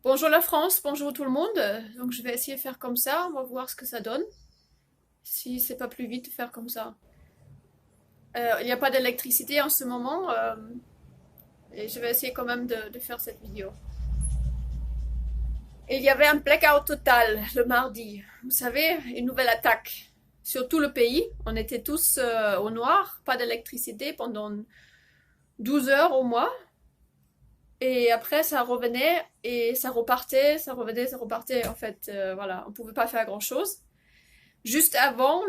Bonjour la France, bonjour tout le monde. Donc je vais essayer de faire comme ça, on va voir ce que ça donne. Si c'est pas plus vite de faire comme ça. Il n'y a pas d'électricité en ce moment et je vais essayer quand même de faire cette vidéo. Et il y avait un blackout total le mardi. Vous savez, une nouvelle attaque sur tout le pays. On était tous au noir, pas d'électricité pendant 12 heures au moins. Et après, ça revenait et ça repartait, ça revenait, ça repartait. En fait, voilà, on pouvait pas faire grand-chose. Juste avant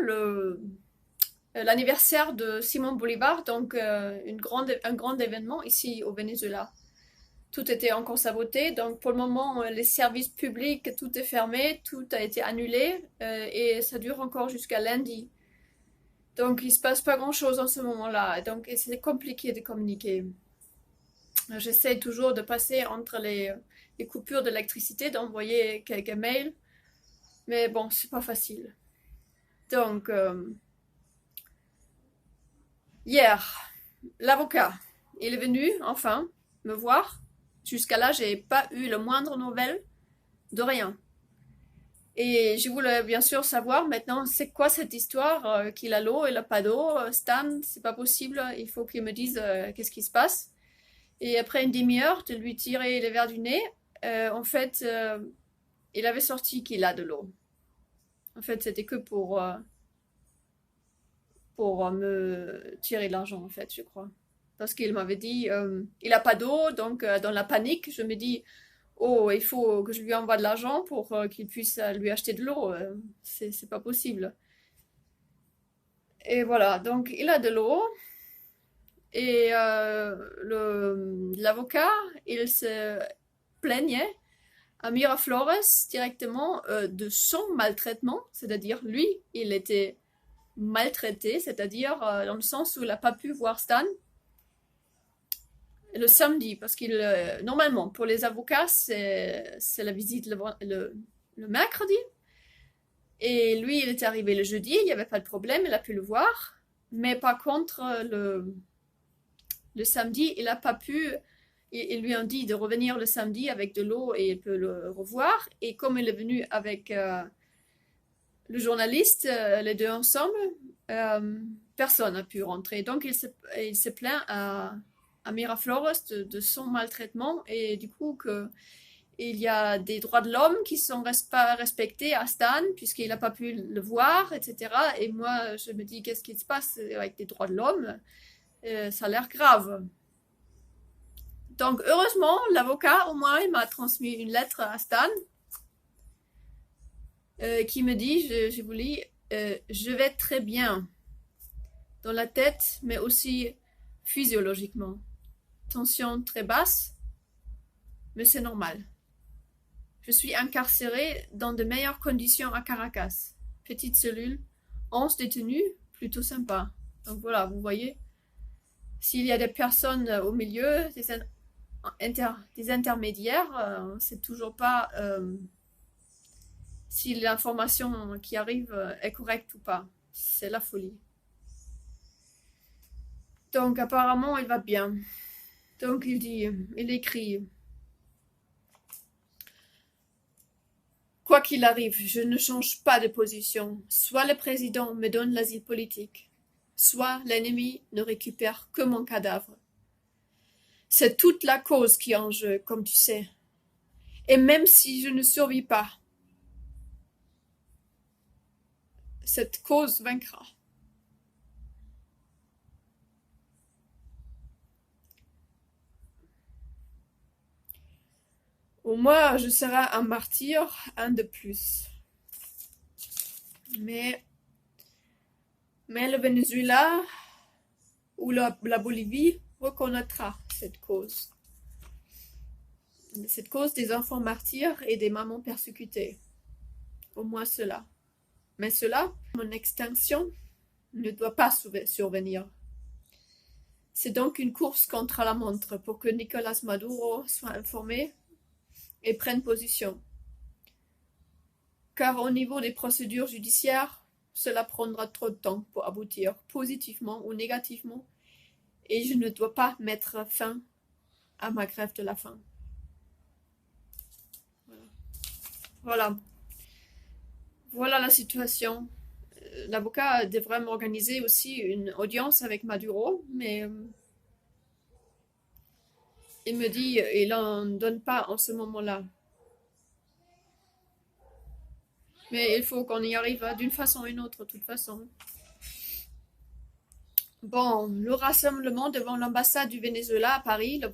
l'anniversaire de Simon Bolivar, donc un grand événement ici au Venezuela. Tout était encore saboté, donc pour le moment, les services publics, tout est fermé, tout a été annulé et ça dure encore jusqu'à lundi. Donc il se passe pas grand-chose en ce moment-là, donc c'est compliqué de communiquer. J'essaie toujours de passer entre les coupures d'électricité, d'envoyer quelques mails, mais bon, c'est pas facile. Donc, hier, l'avocat, il est venu, enfin, me voir. Jusqu'à là, j'ai pas eu le moindre nouvelle de rien. Et je voulais bien sûr savoir maintenant, c'est quoi cette histoire qu'il a l'eau et il a pas d'eau. Stan, c'est pas possible, il faut qu'il me dise qu'est-ce qui se passe. Et après une demi-heure de lui tirer les verres du nez, en fait, il avait sorti qu'il a de l'eau. En fait, c'était que pour me tirer de l'argent, en fait, je crois. Parce qu'il m'avait dit, il a pas d'eau, donc dans la panique, je me dis, oh, il faut que je lui envoie de l'argent pour qu'il puisse lui acheter de l'eau. C'est pas possible. Et voilà, donc il a de l'eau. Et l'avocat, il se plaignait à Miraflores directement de son maltraitement, c'est-à-dire lui, il était maltraité, c'est-à-dire dans le sens où il n'a pas pu voir Stan le samedi, parce qu'il, normalement, pour les avocats, c'est la visite le mercredi, et lui, il était arrivé le jeudi, il n'y avait pas de problème, il a pu le voir, mais par contre, le samedi, il n'a pas pu, ils lui ont dit de revenir le samedi avec de l'eau et il peut le revoir, et comme il est venu avec le journaliste, les deux ensemble, personne n'a pu rentrer. Donc il se plaint à Miraflores de son maltraitement et du coup que il y a des droits de l'homme qui sont pas respectés à Stan puisqu'il n'a pas pu le voir, etc. Et moi, je me dis, qu'est-ce qui se passe avec les droits de l'homme? Ça a l'air grave. Donc, heureusement, l'avocat, au moins, il m'a transmis une lettre à Stan qui me dit, je vous lis, je vais très bien dans la tête, mais aussi physiologiquement. Tension très basse, mais c'est normal. Je suis incarcéré dans de meilleures conditions à Caracas. Petite cellule, 11 détenus, plutôt sympa. Donc voilà, vous voyez, s'il y a des personnes au milieu, des intermédiaires, c'est toujours pas si l'information qui arrive est correcte ou pas. C'est la folie. Donc apparemment, il va bien. Donc il écrit, quoi qu'il arrive, je ne change pas de position. Soit le président me donne l'asile politique, soit l'ennemi ne récupère que mon cadavre. C'est toute la cause qui est en jeu, comme tu sais. Et même si je ne survis pas, cette cause vaincra. Au moins, je serai un martyr, un de plus. Mais, mais le Venezuela ou la Bolivie reconnaîtra cette cause. Cette cause des enfants martyrs et des mamans persécutées. Au moins cela. Mais cela, mon extinction, ne doit pas survenir. C'est donc une course contre la montre pour que Nicolas Maduro soit informé et prenne position. Car au niveau des procédures judiciaires, cela prendra trop de temps pour aboutir positivement ou négativement et je ne dois pas mettre fin à ma grève de la faim. Voilà. Voilà la situation. L'avocat devrait m'organiser aussi une audience avec Maduro, mais il me dit il n'en donne pas en ce moment-là. Mais il faut qu'on y arrive d'une façon ou une autre, de toute façon. Bon, le rassemblement devant l'ambassade du Venezuela à Paris le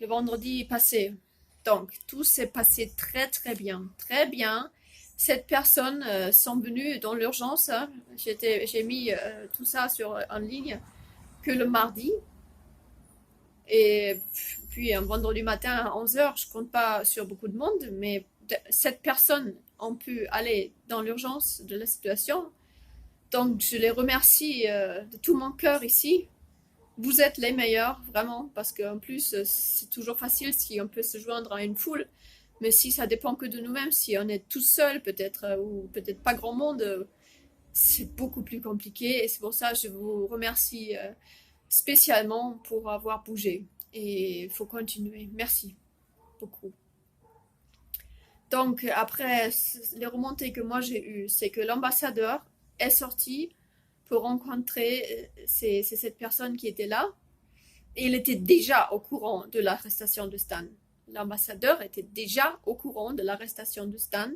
vendredi passé. Donc, tout s'est passé très très bien, très bien. Sept personnes sont venues dans l'urgence, hein. J'ai mis tout ça en ligne que le mardi. Et puis un vendredi matin à 11 heures, je compte pas sur beaucoup de monde, mais sept personnes ont pu aller dans l'urgence de la situation. Donc je les remercie de tout mon cœur ici. Vous êtes les meilleurs, vraiment, parce qu'en plus, c'est toujours facile si on peut se joindre à une foule. Mais si ça dépend que de nous-mêmes, si on est tout seul peut-être, ou peut-être pas grand monde, c'est beaucoup plus compliqué. Et c'est pour ça que je vous remercie spécialement pour avoir bougé. Et il faut continuer. Merci beaucoup. Donc, après les remontées que moi j'ai eues, c'est que l'ambassadeur est sorti pour rencontrer cette personne qui était là. Et il était déjà au courant de l'arrestation de Stan. L'ambassadeur était déjà au courant de l'arrestation de Stan.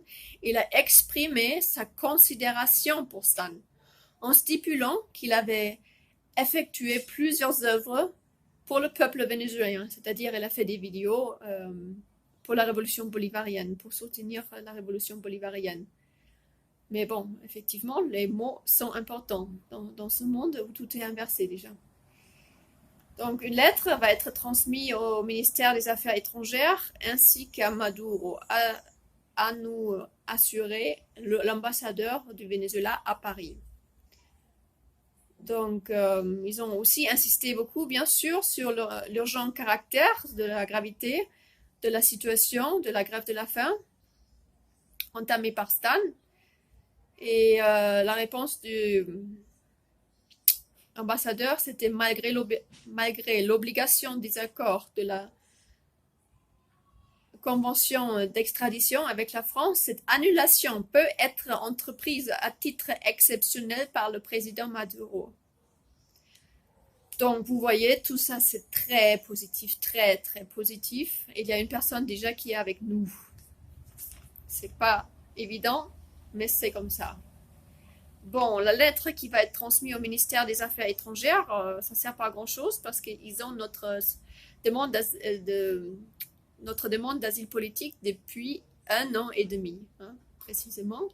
Il a exprimé sa considération pour Stan en stipulant qu'il avait effectué plusieurs œuvres pour le peuple vénézuélien, c'est-à-dire il a fait des vidéos pour la révolution bolivarienne, pour soutenir la révolution bolivarienne. Mais bon, effectivement, les mots sont importants dans ce monde où tout est inversé déjà. Donc une lettre va être transmise au ministère des Affaires étrangères ainsi qu'à Maduro, à nous assurer l'ambassadeur du Venezuela à Paris. Donc, ils ont aussi insisté beaucoup, bien sûr, sur l'urgent caractère de la gravité de la situation, de la grève de la faim, entamée par Stan. Et la réponse du ambassadeur, c'était malgré l'obligation des accords de la convention d'extradition avec la France, cette annulation peut être entreprise à titre exceptionnel par le président Maduro. Donc, vous voyez, tout ça, c'est très positif, très, très positif. Il y a une personne déjà qui est avec nous. C'est pas évident, mais c'est comme ça. Bon, la lettre qui va être transmise au ministère des Affaires étrangères, ça sert pas à grand-chose parce qu'ils ont notre demande d'asile politique depuis 1 an et demi, hein, précisément,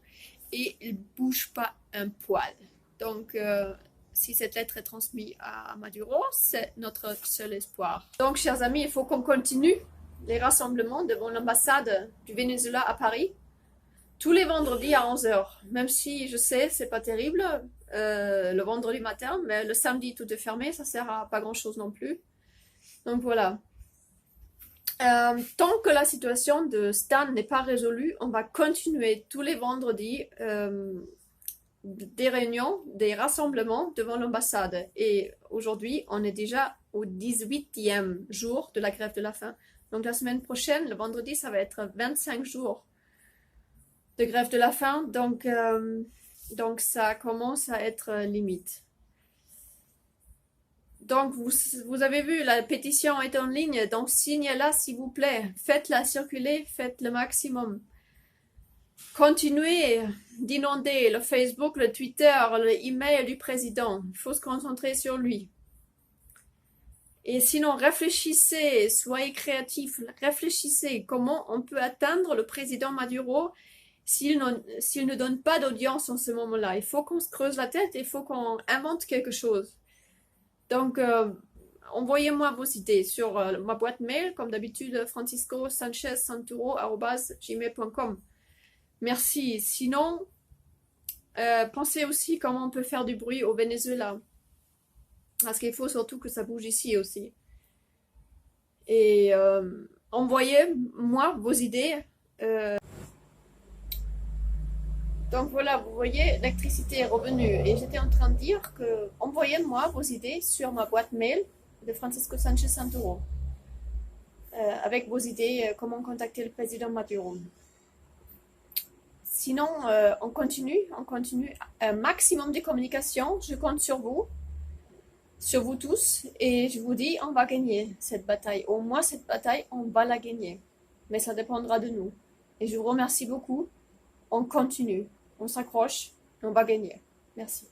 et il ne bouge pas un poil. Donc, si cette lettre est transmise à Maduro, c'est notre seul espoir. Donc, chers amis, il faut qu'on continue les rassemblements devant l'ambassade du Venezuela à Paris, tous les vendredis à 11 heures. Même si, je sais, c'est pas terrible, le vendredi matin, mais le samedi, tout est fermé, ça sert à pas grand-chose non plus. Donc, voilà. Tant que la situation de Stan n'est pas résolue, on va continuer tous les vendredis des réunions, des rassemblements devant l'ambassade. Et aujourd'hui, on est déjà au 18e jour de la grève de la faim. Donc la semaine prochaine, le vendredi, ça va être 25 jours de grève de la faim. Donc ça commence à être limite. Donc, vous avez vu, la pétition est en ligne, donc signez-la s'il vous plaît. Faites-la circuler, faites le maximum. Continuez d'inonder le Facebook, le Twitter, le email du président. Il faut se concentrer sur lui. Et sinon, réfléchissez, soyez créatifs, réfléchissez comment on peut atteindre le président Maduro s'il ne donne pas d'audience en ce moment-là. Il faut qu'on se creuse la tête, il faut qu'on invente quelque chose. Donc, envoyez-moi vos idées sur ma boîte mail, comme d'habitude, francisco-sanchez-santuro@gmail.com. Merci. Sinon, pensez aussi comment on peut faire du bruit au Venezuela. Parce qu'il faut surtout que ça bouge ici aussi. Et envoyez-moi vos idées. Donc voilà, vous voyez, l'électricité est revenue. Et j'étais en train de dire que envoyez-moi vos idées sur ma boîte mail de Francisco Sanchez Santuro. avec vos idées, comment contacter le président Maduro. Sinon, on continue, un maximum de communication. Je compte sur vous tous, et je vous dis, on va gagner cette bataille. Au moins cette bataille, on va la gagner. Mais ça dépendra de nous. Et je vous remercie beaucoup. On continue, on s'accroche, on va gagner. Merci.